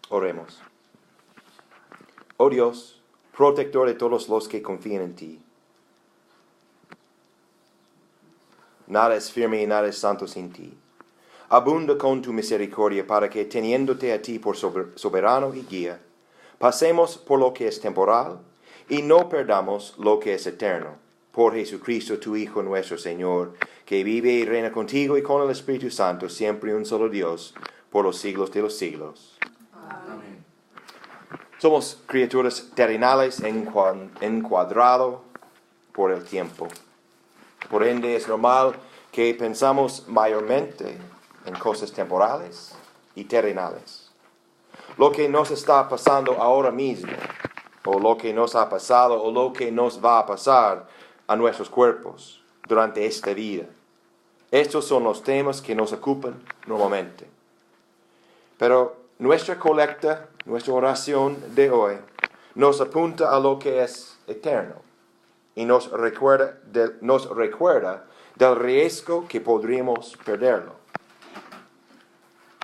Oremos. Oh Dios, protector de todos los que confían en ti. Nada es firme y nada es santo sin ti. Abunda con tu misericordia para que, teniéndote a ti por soberano y guía, pasemos por lo que es temporal y no perdamos lo que es eterno. Por Jesucristo, tu Hijo nuestro Señor, que vive y reina contigo y con el Espíritu Santo, siempre un solo Dios, por los siglos de los siglos. Amén. Somos criaturas terrenales encuadrado por el tiempo. Por ende, es normal que pensamos mayormente en cosas temporales y terrenales. Lo que nos está pasando ahora mismo, o lo que nos ha pasado, o lo que nos va a pasar a nuestros cuerpos durante esta vida. Estos son los temas que nos ocupan normalmente. Pero nuestra colecta, nuestra oración de hoy, nos apunta a lo que es eterno y nos recuerda del riesgo que podríamos perderlo.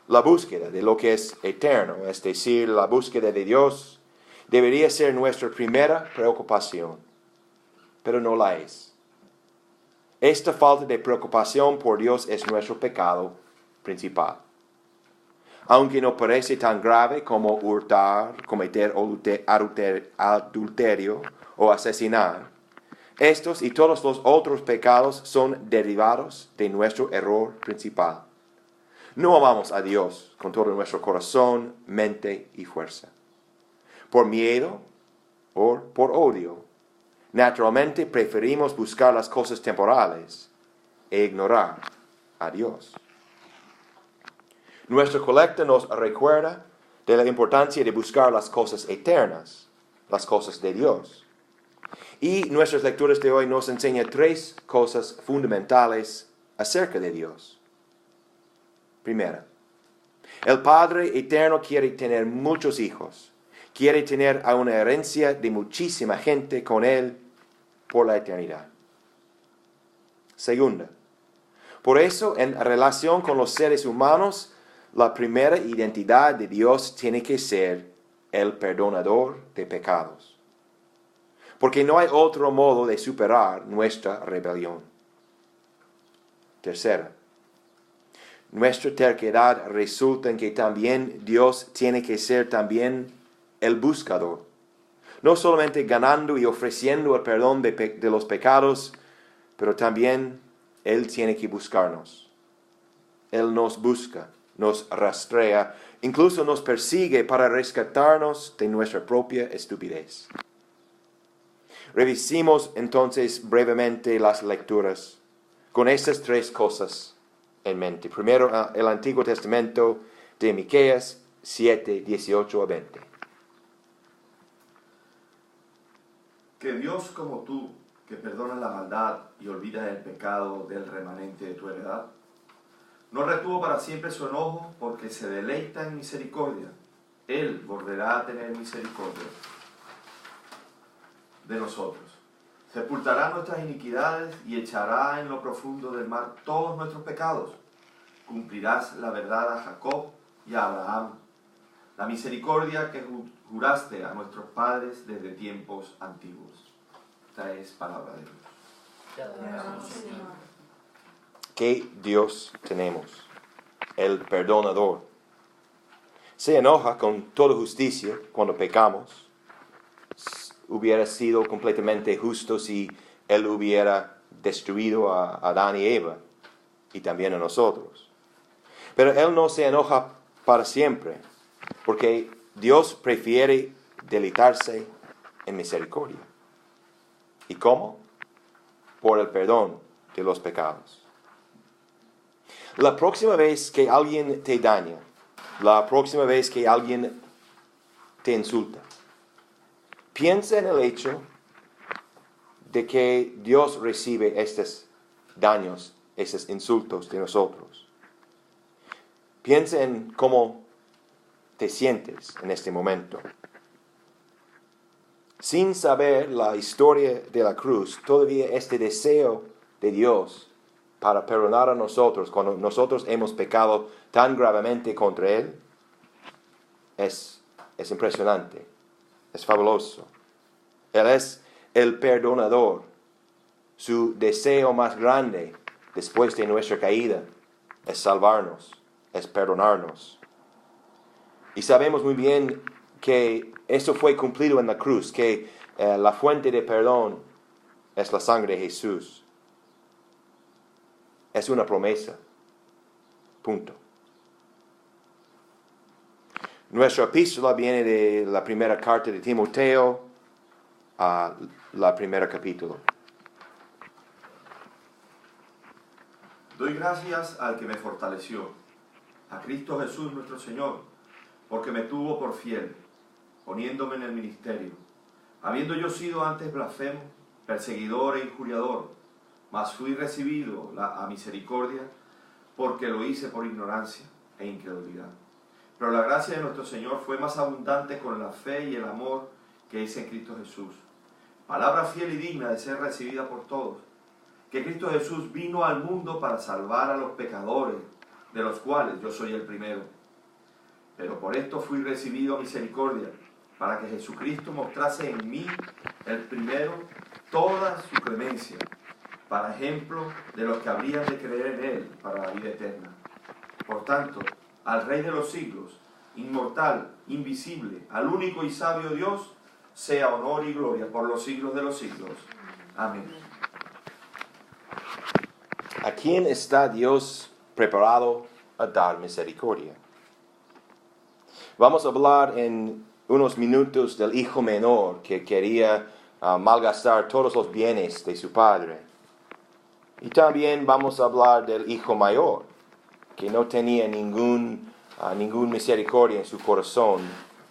La búsqueda de lo que es eterno, es decir, la búsqueda de Dios, debería ser nuestra primera preocupación, pero no la es. Esta falta de preocupación por Dios es nuestro pecado principal. Aunque no parece tan grave como hurtar, cometer adulterio o asesinar, estos y todos los otros pecados son derivados de nuestro error principal. No amamos a Dios con todo nuestro corazón, mente y fuerza. Por miedo o por odio, naturalmente preferimos buscar las cosas temporales e ignorar a Dios. Nuestra colecta nos recuerda de la importancia de buscar las cosas eternas, las cosas de Dios. Y nuestras lecturas de hoy nos enseñan 3 cosas fundamentales acerca de Dios. Primera, el Padre Eterno quiere tener muchos hijos. Quiere tener a una herencia de muchísima gente con Él por la eternidad. Segunda, por eso en relación con los seres humanos, la primera identidad de Dios tiene que ser el perdonador de pecados. Porque no hay otro modo de superar nuestra rebelión. Tercera, nuestra terquedad resulta en que también Dios tiene que ser también el buscador. No solamente ganando y ofreciendo el perdón de los pecados, pero también Él tiene que buscarnos. Él nos busca, nos rastrea, incluso nos persigue para rescatarnos de nuestra propia estupidez. Revisemos entonces brevemente las lecturas con estas 3 cosas en mente. Primero, el Antiguo Testamento de Miqueas 7, 18 a 20. Que Dios como tú, que perdona la maldad y olvida el pecado del remanente de tu heredad, no retuvo para siempre su enojo porque se deleita en misericordia. Él volverá a tener misericordia de nosotros. Sepultará nuestras iniquidades y echará en lo profundo del mar todos nuestros pecados. Cumplirás la verdad a Jacob y a Abraham, la misericordia que juraste a nuestros padres desde tiempos antiguos. Esta es palabra de Dios. ¿Qué Dios tenemos? El perdonador. Se enoja con toda justicia cuando pecamos. Hubiera sido completamente justo si Él hubiera destruido a Adán y Eva y también a nosotros. Pero Él no se enoja para siempre, porque Dios prefiere deleitarse en misericordia. ¿Y cómo? Por el perdón de los pecados. La próxima vez que alguien te daña, la próxima vez que alguien te insulta, piensa en el hecho de que Dios recibe estos daños, estos insultos de nosotros. Piensa en cómo te sientes en este momento. Sin saber la historia de la cruz, todavía este deseo de Dios para perdonar a nosotros cuando nosotros hemos pecado tan gravemente contra Él, es impresionante, es fabuloso. Él es el perdonador. Su deseo más grande después de nuestra caída es salvarnos, es perdonarnos. Y sabemos muy bien que eso fue cumplido en la cruz, que la fuente de perdón es la sangre de Jesús. Es una promesa. Punto. Nuestra epístola viene de la primera carta de Timoteo, a la primera capítulo. Doy gracias al que me fortaleció, a Cristo Jesús nuestro Señor, porque me tuvo por fiel, poniéndome en el ministerio, habiendo yo sido antes blasfemo, perseguidor e injuriador, mas fui recibido a misericordia, porque lo hice por ignorancia e incredulidad. Pero la gracia de nuestro Señor fue más abundante con la fe y el amor que es en Cristo Jesús. Palabra fiel y digna de ser recibida por todos, que Cristo Jesús vino al mundo para salvar a los pecadores, de los cuales yo soy el primero. Pero por esto fui recibido a misericordia, para que Jesucristo mostrase en mí, el primero, toda su clemencia, para ejemplo de los que habrían de creer en Él para la vida eterna. Por tanto, al Rey de los siglos, inmortal, invisible, al único y sabio Dios, sea honor y gloria por los siglos de los siglos. Amén. ¿A quién está Dios preparado a dar misericordia? Vamos a hablar en unos minutos del hijo menor que quería malgastar todos los bienes de su padre. Y también vamos a hablar del hijo mayor, que no tenía ningún misericordia en su corazón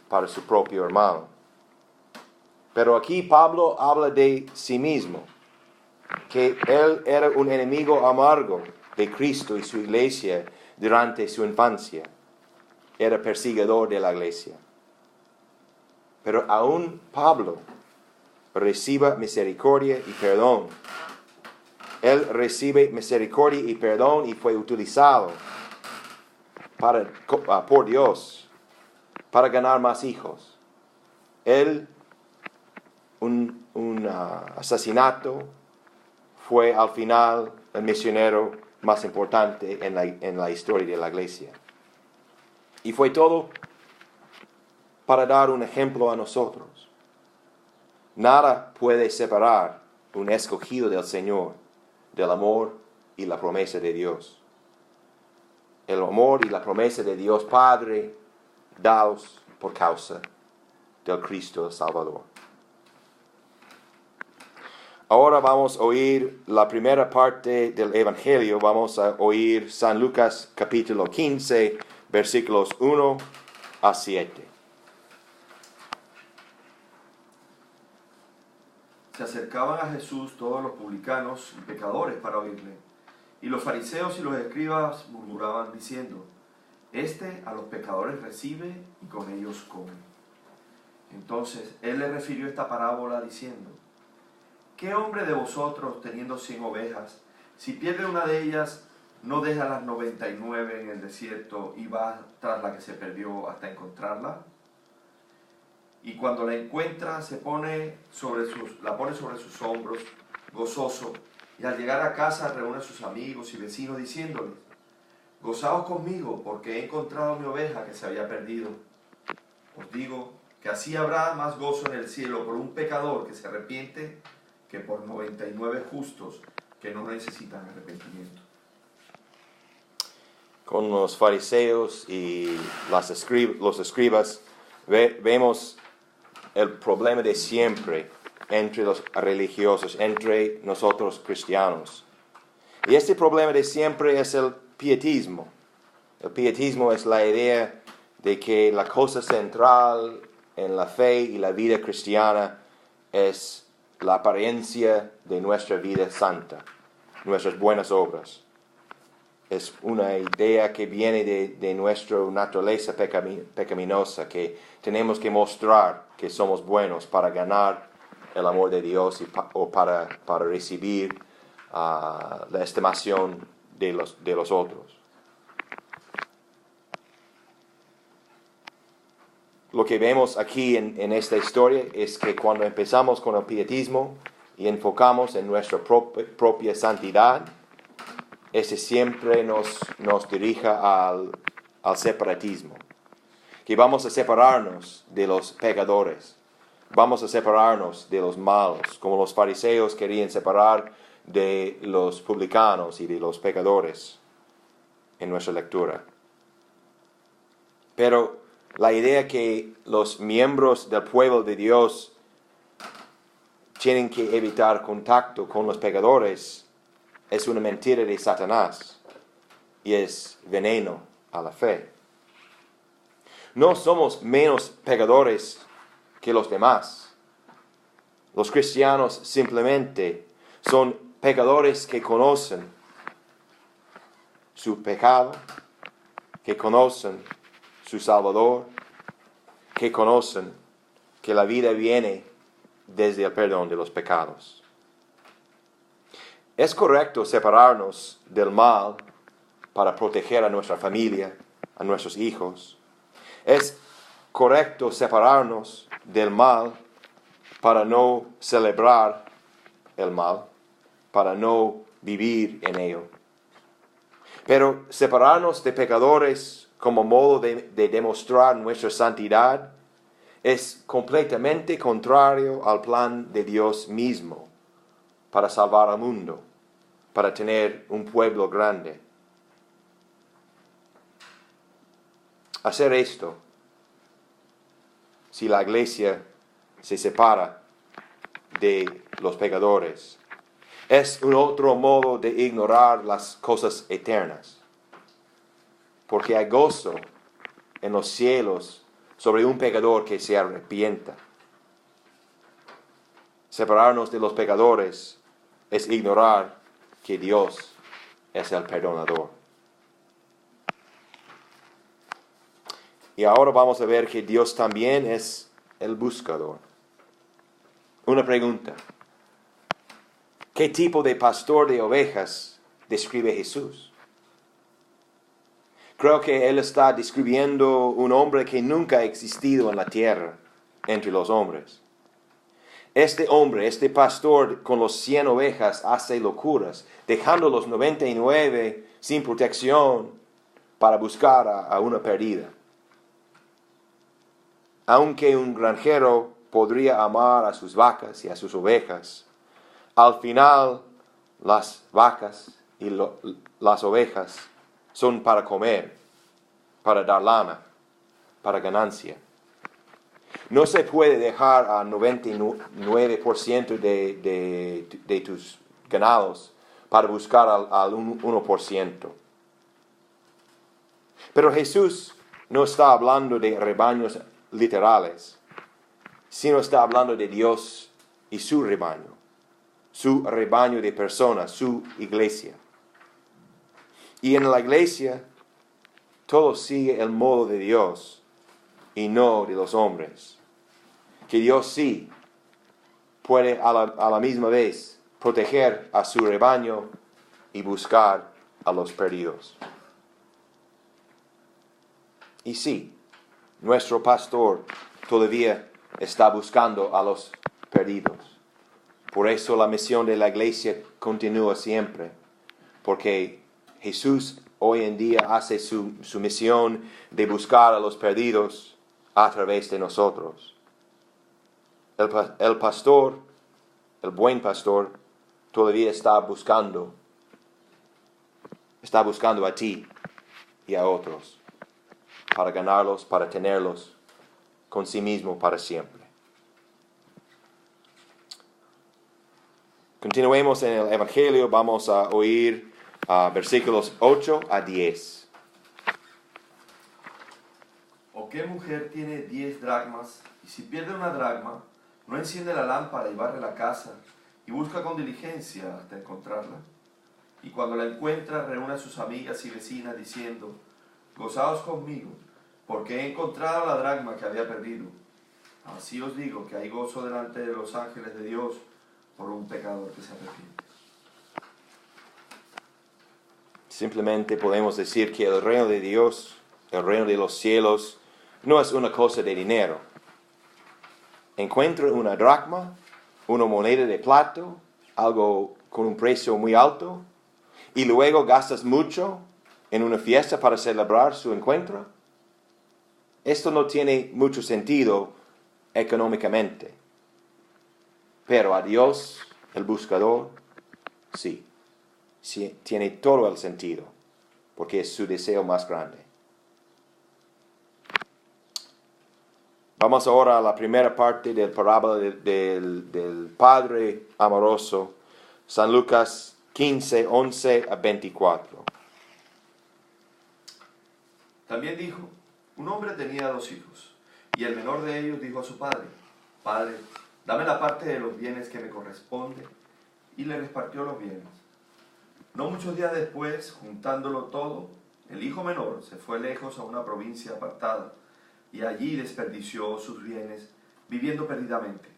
para su propio hermano. Pero aquí Pablo habla de sí mismo, que él era un enemigo amargo de Cristo y su iglesia durante su infancia. Era perseguidor de la iglesia. Pero aún Pablo recibe misericordia y perdón. Él recibe misericordia y perdón y fue utilizado por Dios para ganar más hijos. Él, un asesinato, fue al final el misionero más importante en la historia de la iglesia. Y fue todo para dar un ejemplo a nosotros. Nada puede separar un escogido del Señor del amor y la promesa de Dios. El amor y la promesa de Dios Padre dados por causa del Cristo el Salvador. Ahora vamos a oír la primera parte del Evangelio. Vamos a oír San Lucas capítulo 15, versículos 1 a 7. Se acercaban a Jesús todos los publicanos y pecadores para oírle. Y los fariseos y los escribas murmuraban diciendo: Este a los pecadores recibe y con ellos come. Entonces él les refirió esta parábola diciendo: ¿Qué hombre de vosotros, teniendo 100 ovejas, si pierde una de ellas, no deja las 99 en el desierto y va tras la que se perdió hasta encontrarla? Y cuando la encuentra, la pone sobre sus hombros, gozoso, y al llegar a casa reúne a sus amigos y vecinos diciéndoles: Gozaos conmigo, porque he encontrado mi oveja que se había perdido. Os digo que así habrá más gozo en el cielo por un pecador que se arrepiente que por 99 justos que no necesitan arrepentimiento. Con los fariseos y los escribas vemos el problema de siempre entre los religiosos, entre nosotros cristianos. Y este problema de siempre es el pietismo. El pietismo es la idea de que la cosa central en la fe y la vida cristiana es la apariencia de nuestra vida santa, nuestras buenas obras. Es una idea que viene de nuestra naturaleza pecaminosa, que tenemos que mostrar que somos buenos para ganar el amor de Dios o para recibir la estimación de los otros. lo que vemos aquí en esta historia es que cuando empezamos con el pietismo y enfocamos en nuestra propia santidad, ese siempre nos dirija al separatismo. Que vamos a separarnos de los pecadores, vamos a separarnos de los malos, como los fariseos querían separar de los publicanos y de los pecadores en nuestra lectura. Pero la idea que los miembros del pueblo de Dios tienen que evitar contacto con los pecadores es una mentira de Satanás y es veneno a la fe. No somos menos pecadores que los demás. Los cristianos simplemente son pecadores que conocen su pecado, que conocen su Salvador, que conocen que la vida viene desde el perdón de los pecados. Es correcto separarnos del mal para proteger a nuestra familia, a nuestros hijos. Es correcto separarnos del mal para no celebrar el mal, para no vivir en ello. Pero separarnos de pecadores como modo de demostrar nuestra santidad es completamente contrario al plan de Dios mismo para salvar al mundo, para tener un pueblo grande. Hacer esto, si la iglesia se separa de los pecadores, es un otro modo de ignorar las cosas eternas. Porque hay gozo en los cielos sobre un pecador que se arrepienta. Separarnos de los pecadores es ignorar que Dios es el perdonador. Y ahora vamos a ver que Dios también es el buscador. Una pregunta. ¿Qué tipo de pastor de ovejas describe Jesús? Creo que Él está describiendo un hombre que nunca ha existido en la tierra entre los hombres. Este hombre, este pastor con los 100 ovejas hace locuras, dejando los 99 sin protección para buscar a una perdida. Aunque un granjero podría amar a sus vacas y a sus ovejas, al final las vacas y las ovejas son para comer, para dar lana, para ganancia. No se puede dejar a 99% de tus ganados para buscar al 1%. Pero Jesús no está hablando de rebaños literales, sino está hablando de Dios y su rebaño de personas, su iglesia. Y en la iglesia, todo sigue el modo de Dios y no de los hombres. Que Dios sí puede a la misma vez proteger a su rebaño y buscar a los perdidos. Y sí, nuestro pastor todavía está buscando a los perdidos. Por eso la misión de la iglesia continúa siempre, porque Jesús hoy en día hace su misión de buscar a los perdidos a través de nosotros. El pastor, el buen pastor, todavía está buscando a ti y a otros, para ganarlos, para tenerlos con sí mismo para siempre. Continuemos en el Evangelio, vamos a oír versículos 8 a 10. ¿O qué mujer tiene 10 dracmas y si pierde una dracma, no enciende la lámpara y barre la casa y busca con diligencia hasta encontrarla? Y cuando la encuentra, reúne a sus amigas y vecinas diciendo: gozaos conmigo, porque he encontrado la dracma que había perdido. Así os digo que hay gozo delante de los ángeles de Dios por un pecador que se arrepiente. Simplemente podemos decir que el reino de Dios, el reino de los cielos, no es una cosa de dinero. Encuentra una dracma, una moneda de plata, algo con un precio muy alto, y luego gastas mucho en una fiesta para celebrar su encuentro. Esto no tiene mucho sentido económicamente. Pero a Dios, el buscador, sí, tiene todo el sentido, porque es su deseo más grande. Vamos ahora a la primera parte del parábola del Padre amoroso, San Lucas 15, 11 a 24. También dijo, un hombre tenía 2 hijos, y el menor de ellos dijo a su padre, Padre, dame la parte de los bienes que me corresponde, y le repartió los bienes. No muchos días después, juntándolo todo, el hijo menor se fue lejos a una provincia apartada, y allí desperdició sus bienes, viviendo perdidamente.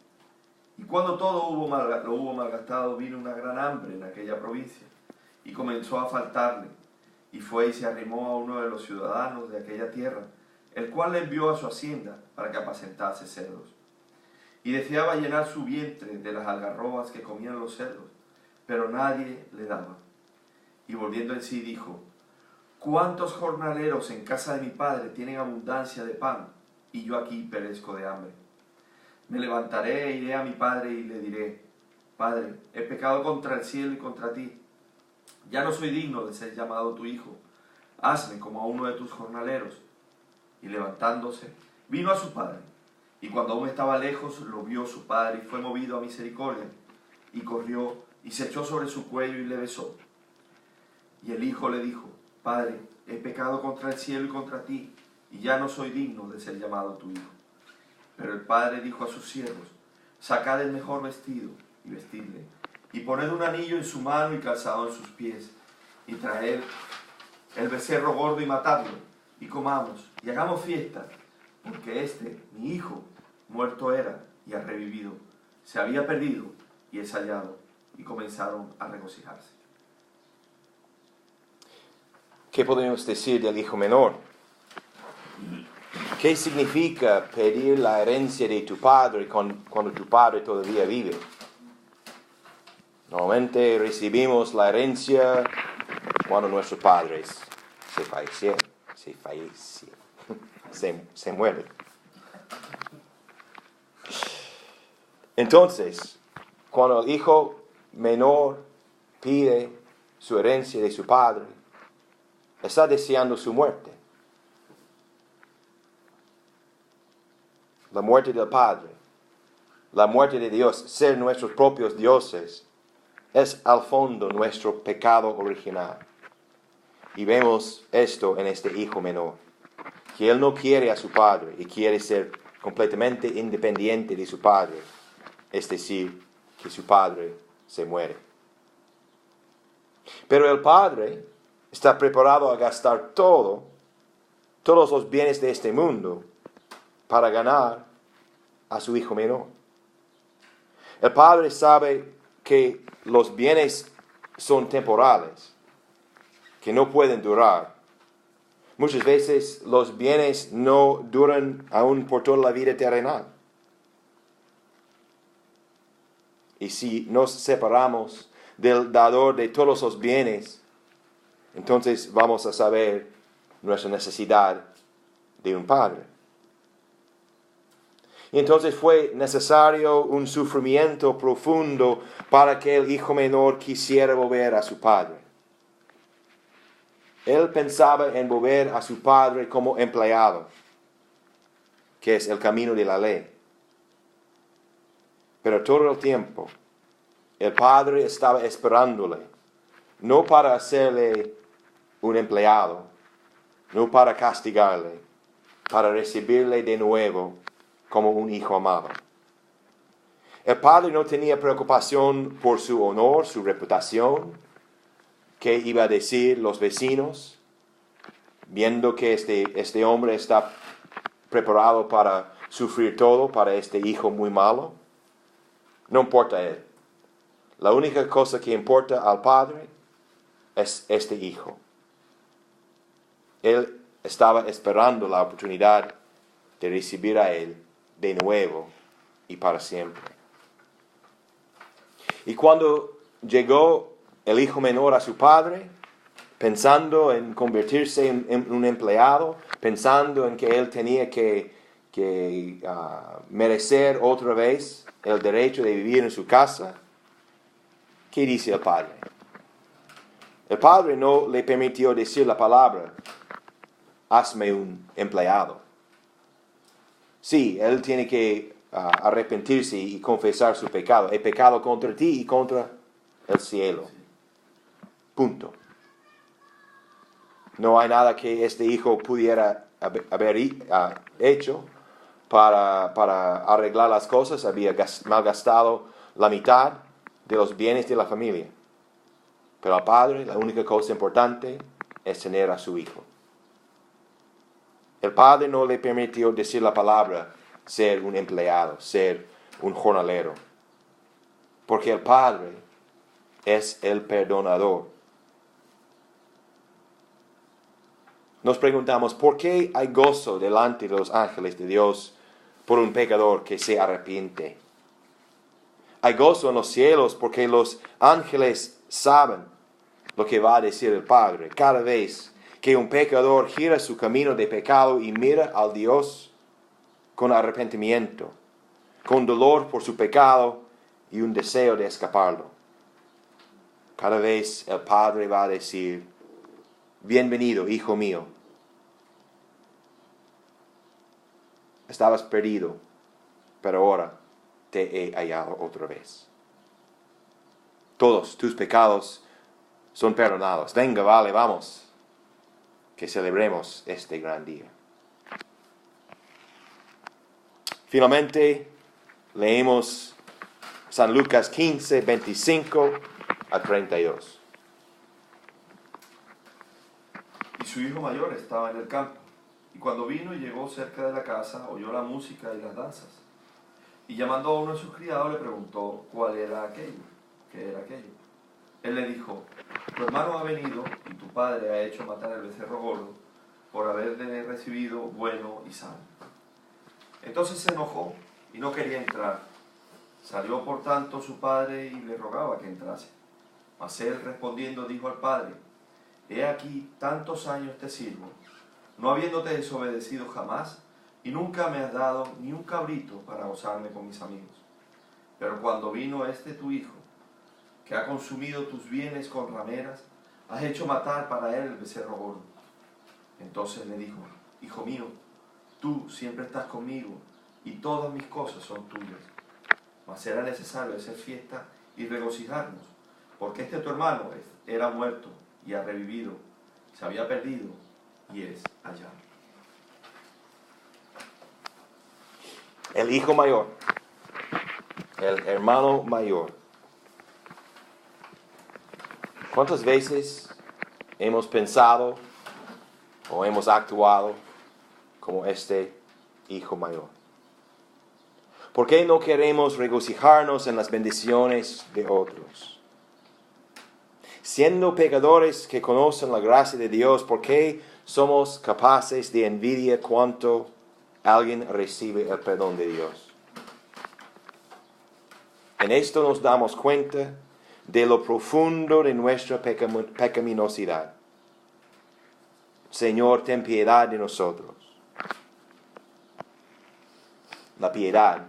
Y cuando todo lo hubo malgastado, vino una gran hambre en aquella provincia, y comenzó a faltarle, y fue y se arrimó a uno de los ciudadanos de aquella tierra, el cual le envió a su hacienda para que apacentase cerdos. Y deseaba llenar su vientre de las algarrobas que comían los cerdos, pero nadie le daba. Y volviendo en sí dijo, ¿cuántos jornaleros en casa de mi padre tienen abundancia de pan, y yo aquí perezco de hambre? Me levantaré e iré a mi padre y le diré, Padre, he pecado contra el cielo y contra ti. Ya no soy digno de ser llamado tu hijo. Hazme como a uno de tus jornaleros. Y levantándose, vino a su padre. Y cuando aún estaba lejos, lo vio su padre y fue movido a misericordia. Y corrió y se echó sobre su cuello y le besó. Y el hijo le dijo, Padre, he pecado contra el cielo y contra ti, y ya no soy digno de ser llamado tu hijo. Pero el padre dijo a sus siervos, sacad el mejor vestido y vestidle, y poned un anillo en su mano y calzado en sus pies, y traed el becerro gordo y matadlo, y comamos, y hagamos fiesta, porque este, mi hijo, muerto era y ha revivido, se había perdido y es hallado, y comenzaron a regocijarse. ¿Qué podemos decir del hijo menor? ¿Qué significa pedir la herencia de tu padre cuando tu padre todavía vive? Normalmente recibimos la herencia cuando nuestros padres se mueren. Entonces, cuando el hijo menor pide su herencia de su padre, está deseando su muerte. La muerte del Padre, la muerte de Dios, ser nuestros propios dioses, es al fondo nuestro pecado original. Y vemos esto en este hijo menor, que él no quiere a su padre y quiere ser completamente independiente de su padre, es decir, que su padre se muere. Pero el padre está preparado a gastar todos los bienes de este mundo para ganar a su hijo menor. El padre sabe que los bienes son temporales, que no pueden durar. Muchas veces los bienes no duran aún por toda la vida terrenal. Y si nos separamos del dador de todos los bienes, entonces vamos a saber nuestra necesidad de un padre. Y entonces fue necesario un sufrimiento profundo para que el hijo menor quisiera volver a su padre. Él pensaba en volver a su padre como empleado, que es el camino de la ley. Pero todo el tiempo, el padre estaba esperándole, no para hacerle un empleado, no para castigarle, para recibirle de nuevo como un hijo amado. El padre no tenía preocupación por su honor, su reputación, qué iba a decir los vecinos, viendo que este hombre está preparado para sufrir todo, para este hijo muy malo. No importa a él. La única cosa que importa al padre es este hijo. Él estaba esperando la oportunidad de recibir a Él de nuevo y para siempre. Y cuando llegó el hijo menor a su padre, pensando en convertirse en un empleado, pensando en que él tenía que merecer otra vez el derecho de vivir en su casa, ¿qué dice el padre? El padre no le permitió decir la palabra, hazme un empleado. Sí, él tiene que arrepentirse y confesar su pecado. He pecado contra ti y contra el cielo. Punto. No hay nada que este hijo pudiera haber hecho para arreglar las cosas. Había malgastado la mitad de los bienes de la familia. Pero al padre, la única cosa importante es tener a su hijo. El padre no le permitió decir la palabra, ser un empleado, ser un jornalero. Porque el padre es el perdonador. Nos preguntamos, ¿por qué hay gozo delante de los ángeles de Dios por un pecador que se arrepiente? Hay gozo en los cielos porque los ángeles saben lo que va a decir el Padre cada vez que un pecador gira su camino de pecado y mira al Dios con arrepentimiento, con dolor por su pecado y un deseo de escaparlo. Cada vez el Padre va a decir, bienvenido, hijo mío. Estabas perdido, pero ahora te he hallado otra vez. Todos tus pecados son perdonados. Venga, vale, vamos, que celebremos este gran día. Finalmente, leemos San Lucas 15, 25 a 32. Y su hijo mayor estaba en el campo, y cuando vino y llegó cerca de la casa, oyó la música y las danzas. Y llamando a uno de sus criados, le preguntó cuál era aquello, qué era aquello. Él le dijo, tu hermano ha venido y tu padre ha hecho matar el becerro gordo por haberle recibido bueno y sano. Entonces se enojó y no quería entrar. Salió por tanto su padre y le rogaba que entrase. Mas él respondiendo dijo al padre, he aquí tantos años te sirvo, no habiéndote desobedecido jamás, y nunca me has dado ni un cabrito para gozarme con mis amigos. Pero cuando vino este tu hijo, que ha consumido tus bienes con rameras, has hecho matar para él el becerro gordo. Entonces le dijo, hijo mío, tú siempre estás conmigo, y todas mis cosas son tuyas. Mas era necesario hacer fiesta y regocijarnos, porque este tu hermano era muerto y ha revivido, se había perdido y es hallado. El hijo mayor, el hermano mayor. ¿Cuántas veces hemos pensado o hemos actuado como este hijo mayor? ¿Por qué no queremos regocijarnos en las bendiciones de otros? Siendo pecadores que conocen la gracia de Dios, ¿por qué somos capaces de envidia cuando alguien recibe el perdón de Dios? En esto nos damos cuenta de lo profundo de nuestra pecaminosidad. Señor, ten piedad de nosotros. La piedad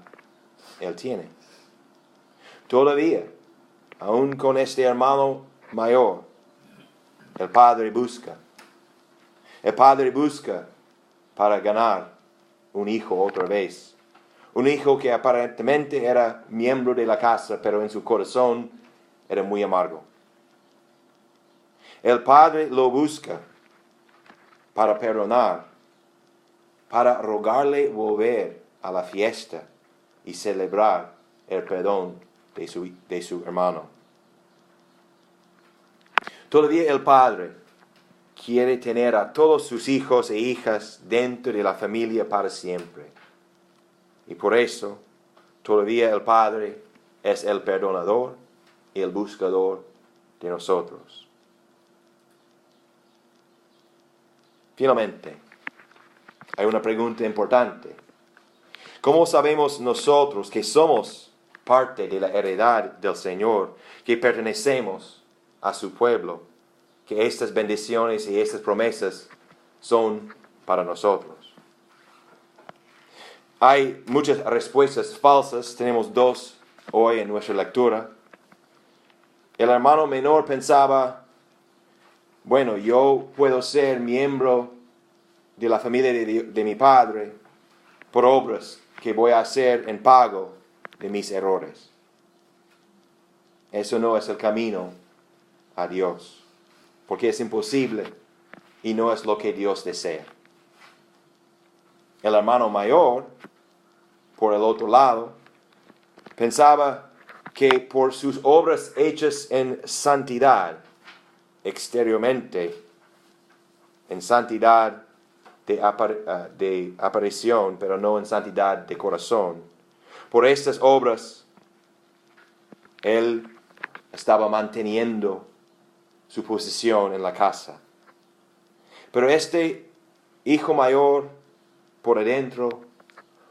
Él tiene. Todavía, aún con este hermano mayor, el Padre busca. El Padre busca para ganar un hijo otra vez. Un hijo que aparentemente era miembro de la casa, pero en su corazón era muy amargo. El Padre lo busca para perdonar, para rogarle volver a la fiesta y celebrar el perdón de su hermano. Todavía el Padre quiere tener a todos sus hijos e hijas dentro de la familia para siempre. Y por eso, todavía el Padre es el perdonador y el buscador de nosotros. Finalmente, hay una pregunta importante. ¿Cómo sabemos nosotros que somos parte de la heredad del Señor, que pertenecemos a su pueblo, que estas bendiciones y estas promesas son para nosotros? Hay muchas respuestas falsas, tenemos dos hoy en nuestra lectura. El hermano menor pensaba, bueno, yo puedo ser miembro de la familia de mi padre por obras que voy a hacer en pago de mis errores. Eso no es el camino a Dios, porque es imposible y no es lo que Dios desea. El hermano mayor, por el otro lado, pensaba que por sus obras hechas en santidad, exteriormente, en santidad de aparición, pero no en santidad de corazón, por estas obras, él estaba manteniendo su posición en la casa. Pero este hijo mayor, por adentro,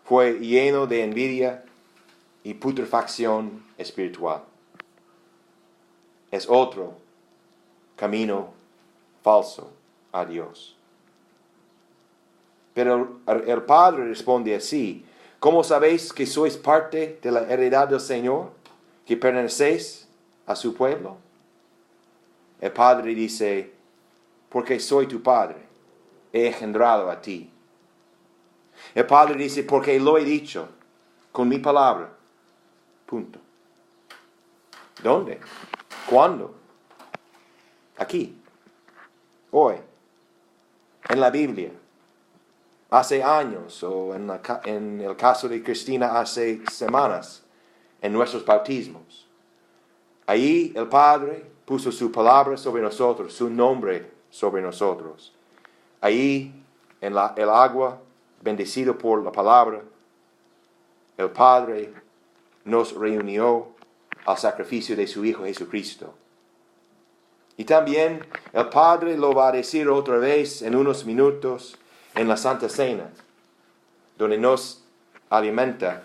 fue lleno de envidia y putrefacción espiritual. Es otro camino falso a Dios. Pero el padre responde así: ¿cómo sabéis que sois parte de la heredad del Señor, que pertenecéis a su pueblo? El padre dice: porque soy tu padre, he engendrado a ti. El padre dice: porque lo he dicho con mi palabra. Punto. ¿Dónde? ¿Cuándo? Aquí. Hoy. En la Biblia. Hace años, o en el caso de Cristina, hace semanas, en nuestros bautismos. Ahí el Padre puso su palabra sobre nosotros, su nombre sobre nosotros. Ahí, en el agua, bendecido por la palabra, el Padre nos reunió al sacrificio de su Hijo Jesucristo. Y también el Padre lo va a decir otra vez en unos minutos en la Santa Cena, donde nos alimenta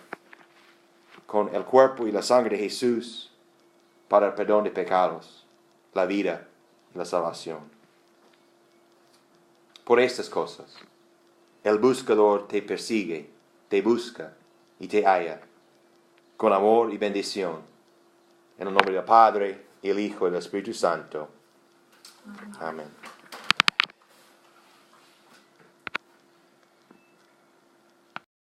con el cuerpo y la sangre de Jesús para el perdón de pecados, la vida y la salvación. Por estas cosas, el buscador te persigue, te busca y te halla, con amor y bendición, en el nombre del Padre, y el Hijo y el Espíritu Santo. Amén.